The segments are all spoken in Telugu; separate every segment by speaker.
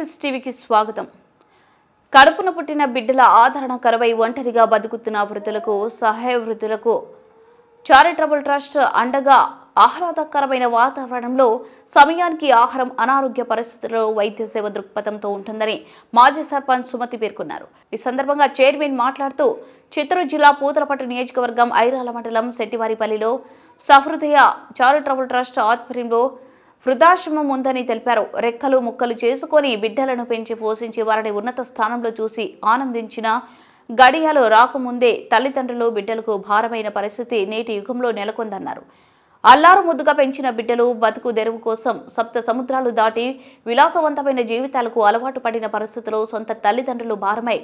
Speaker 1: హిల్స్ టీవీకి స్వాగతం. కడుపున పుట్టిన బిడ్డల ఆదరణ కరువై ఒంటరిగా బతుకుతున్న వృద్ధులకు సహాయ వృద్ధులకు చారిటబుల్ ట్రస్ట్ అండగా ఆహ్లాదకరమైన వాతావరణంలో సమయానికి ఆహారం అనారోగ్య పరిస్థితుల్లో వైద్య సేవ దృక్పథంతో ఉంటుందని మాజీ సర్పంచ్ సుమతి పేర్కొన్నారు. ఈ సందర్భంగా చైర్మన్ మాట్లాడుతూ చిత్తూరు జిల్లా పూతలపట్టు నియోజకవర్గం ఐరాల మండలం శెట్టివారిపల్లిలో సహృదయ చారిటబుల్ ట్రస్ట్ ఆధ్వర్యంలో వృద్ధాశ్రమం ఉందని తెలిపారు. రెక్కలు ముక్కలు చేసుకుని బిడ్డలను పెంచి పోషించి వారిని ఉన్నత స్థానంలో చూసి ఆనందించిన గడియాలు రాకముందే తల్లిదండ్రులు బిడ్డలకు భారమైన పరిస్థితి నేటి యుగంలో నెలకొందన్నారు. అల్లారు ముద్దుగా పెంచిన బిడ్డలు బతుకు తెరువు కోసం సప్త సముద్రాలు దాటి విలాసవంతమైన జీవితాలకు అలవాటు పడిన పరిస్థితుల్లో సొంత తల్లిదండ్రులు భారమై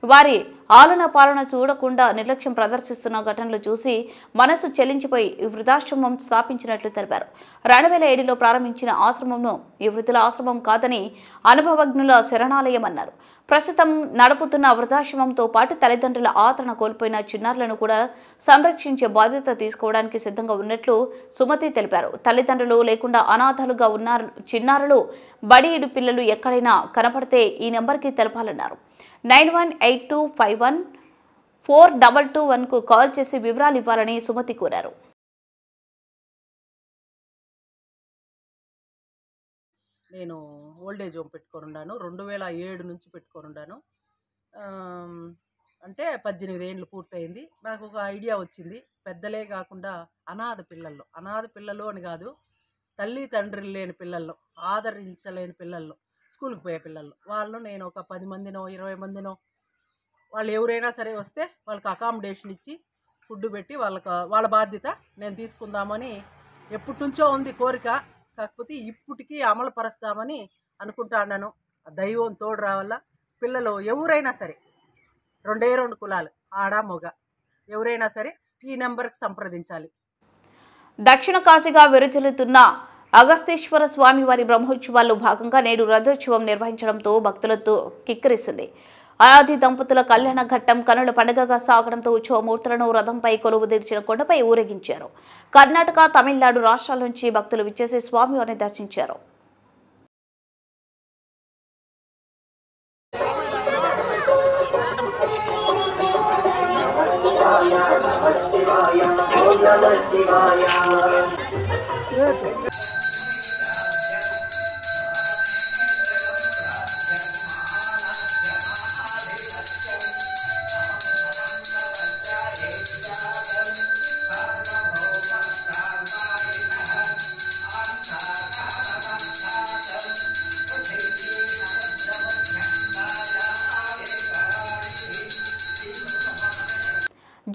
Speaker 1: వారి ఆలన పాలన చూడకుండా నిర్లక్ష్యం ప్రదర్శిస్తున్న ఘటనలు చూసి మనసు చెల్లించిపోయి ఈ వృద్ధాశ్రమం స్థాపించినట్లు తెలిపారు. 2007లో ప్రారంభించిన ఆశ్రమంను ఈ వృద్ధుల ఆశ్రమం కాదని అనుభవజ్ఞుల శరణాలయం అన్నారు. ప్రస్తుతం నడుపుతున్న వృద్ధాశ్రమంతో పాటు తల్లిదండ్రుల ఆదరణ కోల్పోయిన చిన్నారులను కూడా సంరక్షించే బాధ్యత తీసుకోవడానికి సిద్ధంగా ఉన్నట్లు సుమతి తెలిపారు. తల్లిదండ్రులు లేకుండా అనాథలుగా ఉన్న చిన్నారులు బడిఈడు పిల్లలు ఎక్కడైనా కనపడితే ఈ నెంబర్కి తెలపాలన్నారు. 9182514221కు కాల్ చేసి వివరాలు ఇవ్వాలని సుమతి కోరారు.
Speaker 2: నేను ఓల్డేజ్ హోమ్ పెట్టుకొని ఉన్నాను. 2007 నుంచి పెట్టుకొని ఉన్నాను. అంటే 18 ఏళ్ళు పూర్తయింది. నాకు ఒక ఐడియా వచ్చింది. పెద్దలే కాకుండా అనాథ పిల్లలు అని కాదు, తల్లి తండ్రి లేని పిల్లల్లో, ఆదరించలేని పిల్లల్లో, స్కూల్కి పోయే పిల్లలు వాళ్ళు నేను ఒక 10 మందినో 20 మందినో వాళ్ళు ఎవరైనా సరే వస్తే వాళ్ళకి అకామిడేషన్ ఇచ్చి ఫుడ్ పెట్టి వాళ్ళ బాధ్యత నేను తీసుకుందామని ఎప్పటి నుంచో ఉంది కోరిక. కాకపోతే ఇప్పటికీ అమలు పరుస్తామని అనుకుంటాను. దైవం తోడు రావాల. పిల్లలు ఎవరైనా సరే, 2 కులాలు, ఆడ మొగ, ఎవరైనా సరే ఈ నెంబర్కి సంప్రదించాలి.
Speaker 1: దక్షిణ కాశీగా విరచిల్లుతున్న అగస్తేశ్వర స్వామి వారి బ్రహ్మోత్సవాల్లో భాగంగా నేడు రథోత్సవం నిర్వహించడంతో భక్తులతో కిక్కిరిసింది. ఆది దంపతుల కళ్యాణ ఘట్టం కనుల పండుగగా సాగడంతో ఉత్సవమూర్తులను రథంపై కొలువు తీర్చిన కొండపై ఊరేగించారు. కర్ణాటక, తమిళనాడు రాష్ట్రాల నుంచి భక్తులు విచ్చేసి స్వామివారిని దర్శించారు.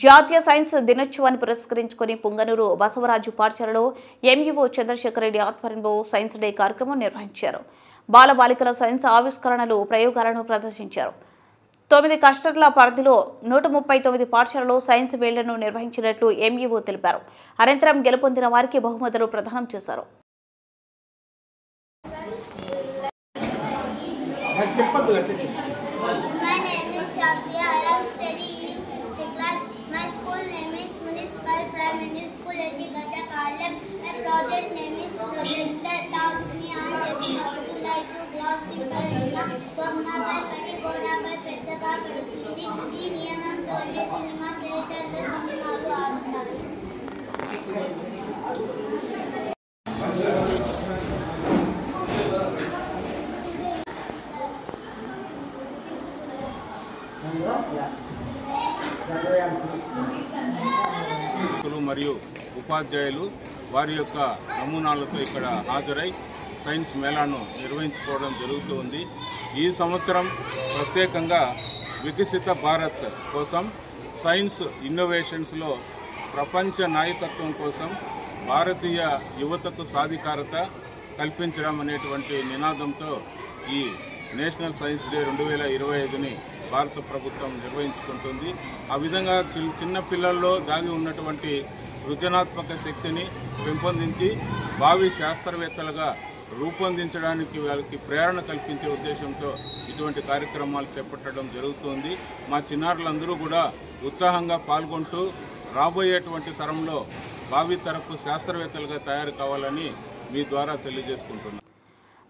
Speaker 1: జాతీయ సైన్స్ దినోత్సవాన్ని పురస్కరించుకుని పుంగనూరు బసవరాజు పాఠశాలలో ఎంఈఓ చంద్రశేఖర్ రెడ్డి ఆధ్వర్యంలో సైన్స్ డే కార్యక్రమం నిర్వహించారు. బాలబాలికల సైన్స్ ఆవిష్కరణలు, ప్రయోగాలను ప్రదర్శించారు. 9 క్లస్టర్ల పరిధిలో 139 పాఠశాలలో సైన్స్ మేళను నిర్వహించినట్లు ఎంఈఓ తెలిపారు. అనంతరం గెలుపొందిన వారికి బహుమతులు ప్రదానం చేశారు.
Speaker 3: Project name is Projector Talks me on Jessica to like to glass బొమ్మపై పడి గోడపై పెద్దగా పడుతుంది. ఈ నియమంతో సినిమా థియేటర్లో సినిమాలు ఆడుతారు.
Speaker 4: మరియు ఉపాధ్యాయులు వారి యొక్క నమూనాలతో ఇక్కడ హాజరై సైన్స్ మేళాను నిర్వహించుకోవడం జరుగుతూ ఉంది. ఈ సంవత్సరం ప్రత్యేకంగా వికసిత భారత్ కోసం సైన్స్ ఇన్నోవేషన్స్లో ప్రపంచ నాయకత్వం కోసం భారతీయ యువతకు సాధికారత కల్పించడం అనేటువంటి నినాదంతో ఈ నేషనల్ సైన్స్ డే 2025ని భారత ప్రభుత్వం నిర్వహించుకుంటుంది. ఆ విధంగా చిన్న పిల్లల్లో దాగి ఉన్నటువంటి సృజనాత్మక శక్తిని పెంపొందించి భావి శాస్త్రవేత్తలుగా రూపొందించడానికి వాళ్ళకి ప్రేరణ కల్పించే ఉద్దేశంతో ఇటువంటి కార్యక్రమాలు చేపట్టడం జరుగుతుంది. మా చిన్నారులందరూ కూడా ఉత్సాహంగా పాల్గొంటూ రాబోయేటువంటి తరంలో భావి తరపు శాస్త్రవేత్తలుగా తయారు కావాలని మీ ద్వారా తెలియజేసుకుంటున్నాను.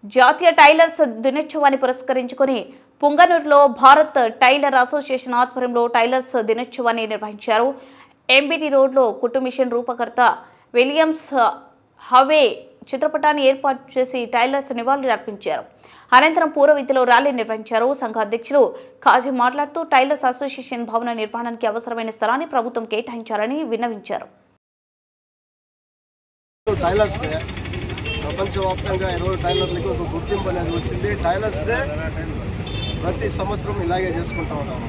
Speaker 1: జాతీయ టైలర్స్ దినోత్సవాన్ని పురస్కరించుకొని పుంగనూరులో భారత్ టైలర్ అసోసియేషన్ ఆధ్వర్యంలో టైలర్స్ దినోత్సవాన్ని నిర్వహించారు. ఎంబీటీ రోడ్లో కుట్టు మిషన్ రూపకర్త విలియమ్స్ హవే చిత్రపటాన్ని ఏర్పాటు చేసి టైలర్స్ నివాళులు అర్పించారు. అనంతరం పూర్వవిధిలో ర్యాలీ నిర్వహించారు. సంఘ అధ్యక్షులు కాజీ మాట్లాడుతూ టైలర్స్ అసోసియేషన్ భవన నిర్మాణానికి అవసరమైన స్థలాన్ని ప్రభుత్వం కేటాయించాలని విన్నవించారు.
Speaker 5: టైలర్స్ డే ప్రపంచవ్యాప్తంగా 20 టైలర్లకు ఒక గుర్తింపు అనేది వచ్చింది. టైలర్స్ డే ప్రతి సంవత్సరం ఇలాగే చేసుకుంటూ ఉన్నాము.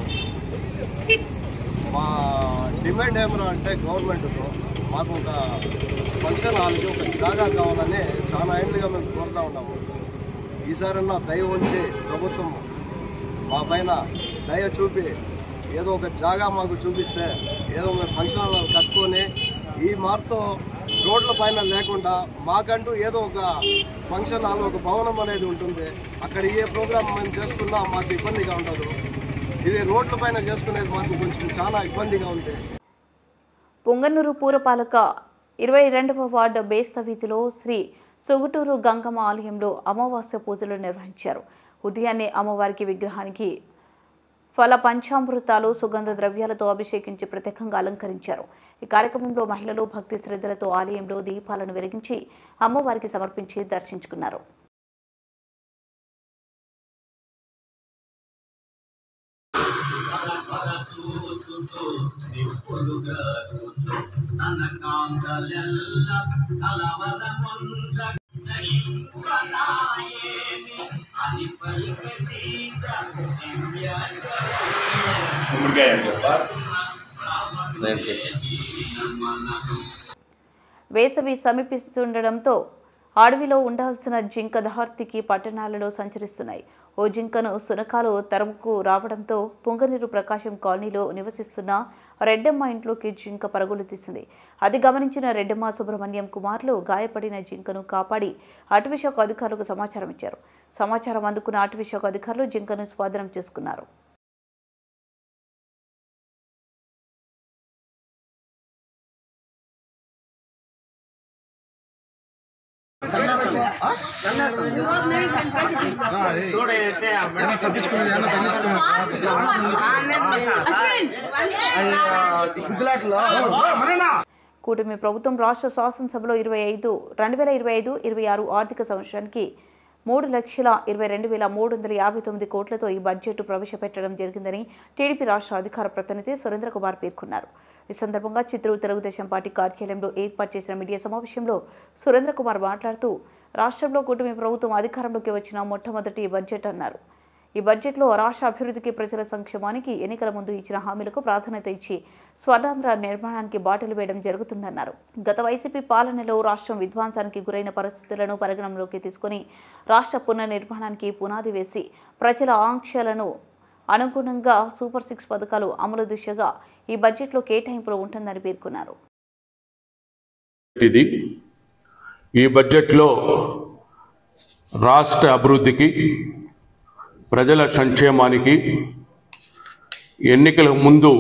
Speaker 5: మా డిమాండ్ ఏమన్నా అంటే గవర్నమెంట్తో మాకు ఒక ఫంక్షన్ హాల్కి ఒక జాగా కావాలని చాలా ఏళ్ళుగా మేము కోరుతూ ఉన్నాము. ఈసారన్నా దయ ఉంచి ప్రభుత్వం మా పైన దయ చూపి ఏదో ఒక జాగా మాకు చూపిస్తే ఏదో మేము ఫంక్షన్ హాల్ కట్టుకొని ఈ మార్తో రోడ్ల పైన లేకుండా మాకంటూ ఏదో ఒక ఫంక్షన్ హాల్ ఒక భవనం అనేది ఉంటుంది. అక్కడ ఏ ప్రోగ్రామ్ మేము చేసుకున్నా మాకు ఇబ్బందిగా ఉండదు. ఇది రోడ్ల పైన చేసుకునేది మాకు కొంచెం చాలా ఇబ్బందిగా ఉంది.
Speaker 1: పుంగనూరు పురపాలక 22వ వార్డు బేస్త వీధిలో శ్రీ సుగుటూరు గంగమ్మ ఆలయంలో అమావాస్య పూజలు నిర్వహించారు. ఉదయాన్నే అమ్మవారికి విగ్రహానికి ఫల పంచామృతాలు సుగంధ ద్రవ్యాలతో అభిషేకించి ప్రత్యేకంగా అలంకరించారు. ఈ కార్యక్రమంలో మహిళలు భక్తి శ్రద్ధలతో ఆలయంలో దీపాలను వెలిగించి అమ్మవారికి సమర్పించి దర్శించుకున్నారు. వేసవి సమీపిస్తుండటంతో అడవిలో ఉండాల్సిన జింక దహార్తికి పట్టణాలలో సంచరిస్తున్నాయి. ఓ జింకను సునకాలు తరుముకు రావడంతో పుంగనూరు ప్రకాశం కాలనీలో నివసిస్తున్న రెడ్డమ్మ ఇంట్లోకి జింక పరుగులు తీసింది. అది గమనించిన రెడ్డమ్మ సుబ్రహ్మణ్యం కుమార్లు గాయపడిన జింకను కాపాడి అటవీశాఖ అధికారులకు సమాచారం ఇచ్చారు. సమాచారం అందుకున్న అటవీశాఖ అధికారులు జింకను స్వాధీనం చేసుకున్నారు. కూటమి ప్రభుత్వం రాష్ట్ర శాసనసభలో 2025-26 ఆర్థిక సంవత్సరానికి 3,22,359 కోట్లతో ఈ బడ్జెట్ ప్రవేశపెట్టడం జరిగిందని టీడీపీ రాష్ట్ర అధికార ప్రతినిధి సురేంద్ర కుమార్ పేర్కొన్నారు. ఈ సందర్భంగా చిత్తూరు తెలుగుదేశం పార్టీ కార్యాలయంలో ఏర్పాటు చేసిన మీడియా సమావేశంలో సురేంద్ర కుమార్ మాట్లాడుతూ రాష్ట్రంలో కూటమి ప్రభుత్వం అధికారంలోకి వచ్చిన మొట్టమొదటి బడ్జెట్ అన్నారు. ఈ బడ్జెట్లో రాష్ట్ర అభివృద్ధికి, ప్రజల సంక్షేమానికి ఎన్నికల ముందు ఇచ్చిన హామీలకు ప్రాధాన్యత ఇచ్చి స్వర్ణాంధ్ర నిర్మాణానికి బాటలు వేయడం జరుగుతుందన్నారు. గత వైసీపీ పాలనలో రాష్ట్రం విధ్వంసానికి గురైన పరిస్థితులను పరిగణనలోకి తీసుకుని రాష్ట్ర పునర్నిర్మాణానికి పునాది వేసి ప్రజల ఆంక్షలను అనుగుణంగా సూపర్ 6 పథకాలు అమలు దిశగా ఈ బడ్జెట్లో కేటాయింపులు ఉంటుందని పేర్కొన్నారు.
Speaker 6: ఈ బడ్జెట్లో రాష్ట్ర అభివృద్ధికి, ప్రజల సంక్షేమానికి ఎన్నికల ముందు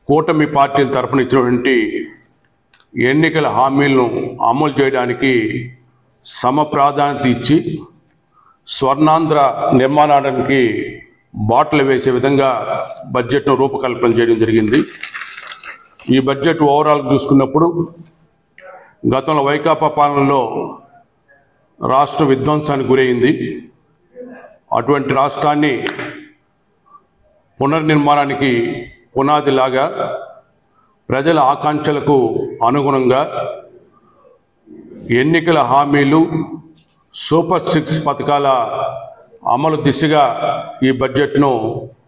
Speaker 6: కూటమి పార్టీల తరపున ఇచ్చినటువంటి ఎన్నికల హామీలను అమలు చేయడానికి సమ ప్రాధాన్యత ఇచ్చి స్వర్ణాంధ్ర నిర్మాణానికి బాటలు వేసే విధంగా బడ్జెట్ను రూపకల్పన చేయడం జరిగింది. ఈ బడ్జెట్ ఓవరాల్ చూసుకున్నప్పుడు గతంలో వైకాపా పాలనలో రాష్ట్ర విధ్వంసానికి గురైంది. అటువంటి రాష్ట్రాన్ని పునర్నిర్మాణానికి పునాదిలాగా ప్రజల ఆకాంక్షలకు అనుగుణంగా ఎన్నికల హామీలు, సూపర్ 6 పథకాల అమలు దిశగా ఈ బడ్జెట్ను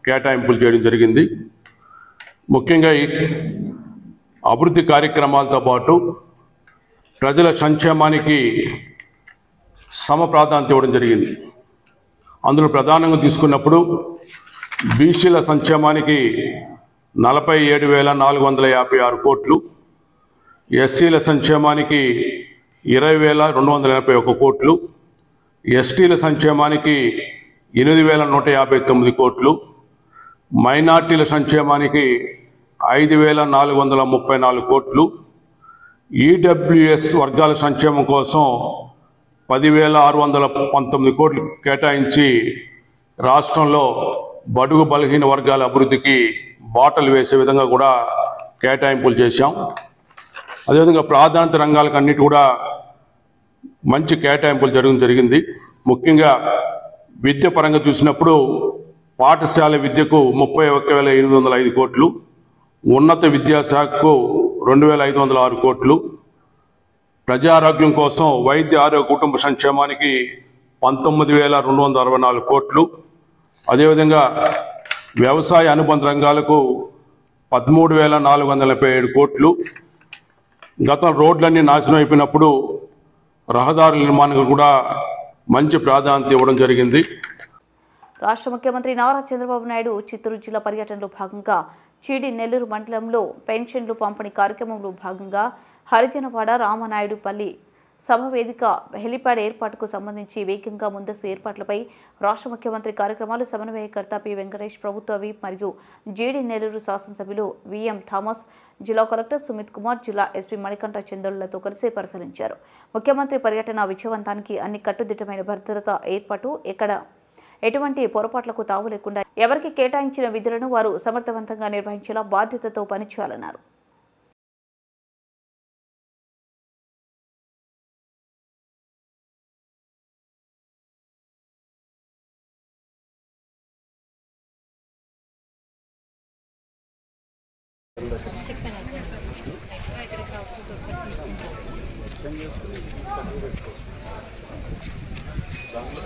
Speaker 6: కేటాయింపులు చేయడం జరిగింది. ముఖ్యంగా ఈ అభివృద్ధి కార్యక్రమాలతో పాటు ప్రజల సంక్షేమానికి సమ ప్రాధాన్యత ఇవ్వడం జరిగింది. అందులో ప్రధానంగా తీసుకున్నప్పుడు బీసీల సంక్షేమానికి 47,456 కోట్లు, ఎస్సీల సంక్షేమానికి 20,281 కోట్లు, ఎస్టీల సంక్షేమానికి 8,159 కోట్లు, మైనార్టీల సంక్షేమానికి 5,434 కోట్లు, ఈడబ్ల్యూఎస్ వర్గాల సంక్షేమం కోసం 10,619 కోట్లు కేటాయించి రాష్ట్రంలో బడుగు బలహీన వర్గాల అభివృద్ధికి బాటలు వేసే విధంగా కూడా కేటాయింపులు చేశాం. అదేవిధంగా ప్రాధాన్యత రంగాలకు అన్నిటి కూడా మంచి కేటాయింపులు జరిగింది. ముఖ్యంగా విద్య పరంగా చూసినప్పుడు పాఠశాల విద్యకు 31,805 కోట్లు, ఉన్నత విద్యాశాఖకు 2,506 కోట్లు, ప్రజారోగ్యం కోసం వైద్య ఆరోగ్య కుటుంబ సంక్షేమానికి 19,264 కోట్లు, అదేవిధంగా వ్యవసాయ అనుబంధ రంగాలకు 13,447 కోట్లు. గతం రోడ్లన్నీ నాశనం అయిపోయినప్పుడు రహదారుల నిర్మాణానికి కూడా మంచి ప్రాధాన్యత ఇవ్వడం జరిగింది.
Speaker 1: రాష్ట్ర ముఖ్యమంత్రి నారా చంద్రబాబు నాయుడు చిత్తూరు జిల్లా పర్యటనలో భాగంగా చీడి నెల్లూరు మండలంలో పెన్షన్లు పంపిణీ కార్యక్రమంలో భాగంగా హరిజనవాడ రామనాయుడుపల్లి సభ వేదిక హెలిప్యాడ్ ఏర్పాటుకు సంబంధించి వేగంగా ముందస్తు ఏర్పాట్లపై రాష్ట్ర ముఖ్యమంత్రి కార్యక్రమాలు సమన్వయకర్త పి వెంకటేష్, ప్రభుత్వ విప్ మరియు జీడీ నెల్లూరు శాసనసభ్యులు విఎం థామస్, జిల్లా కలెక్టర్ సుమిత్ కుమార్, జిల్లా ఎస్పీ మణికంఠ చందరులతో కలిసి పరిశీలించారు. ముఖ్యమంత్రి పర్యటన విజయవంతానికి అన్ని కట్టుదిట్టమైన భద్రత ఏర్పాటు, ఎటువంటి పొరపాట్లకు తావు లేకుండా ఎవరికి కేటాయించిన విధులను వారు సమర్థవంతంగా నిర్వహించేలా బాధ్యతతో పనిచేయాలన్నారు.
Speaker 4: దాంట్లో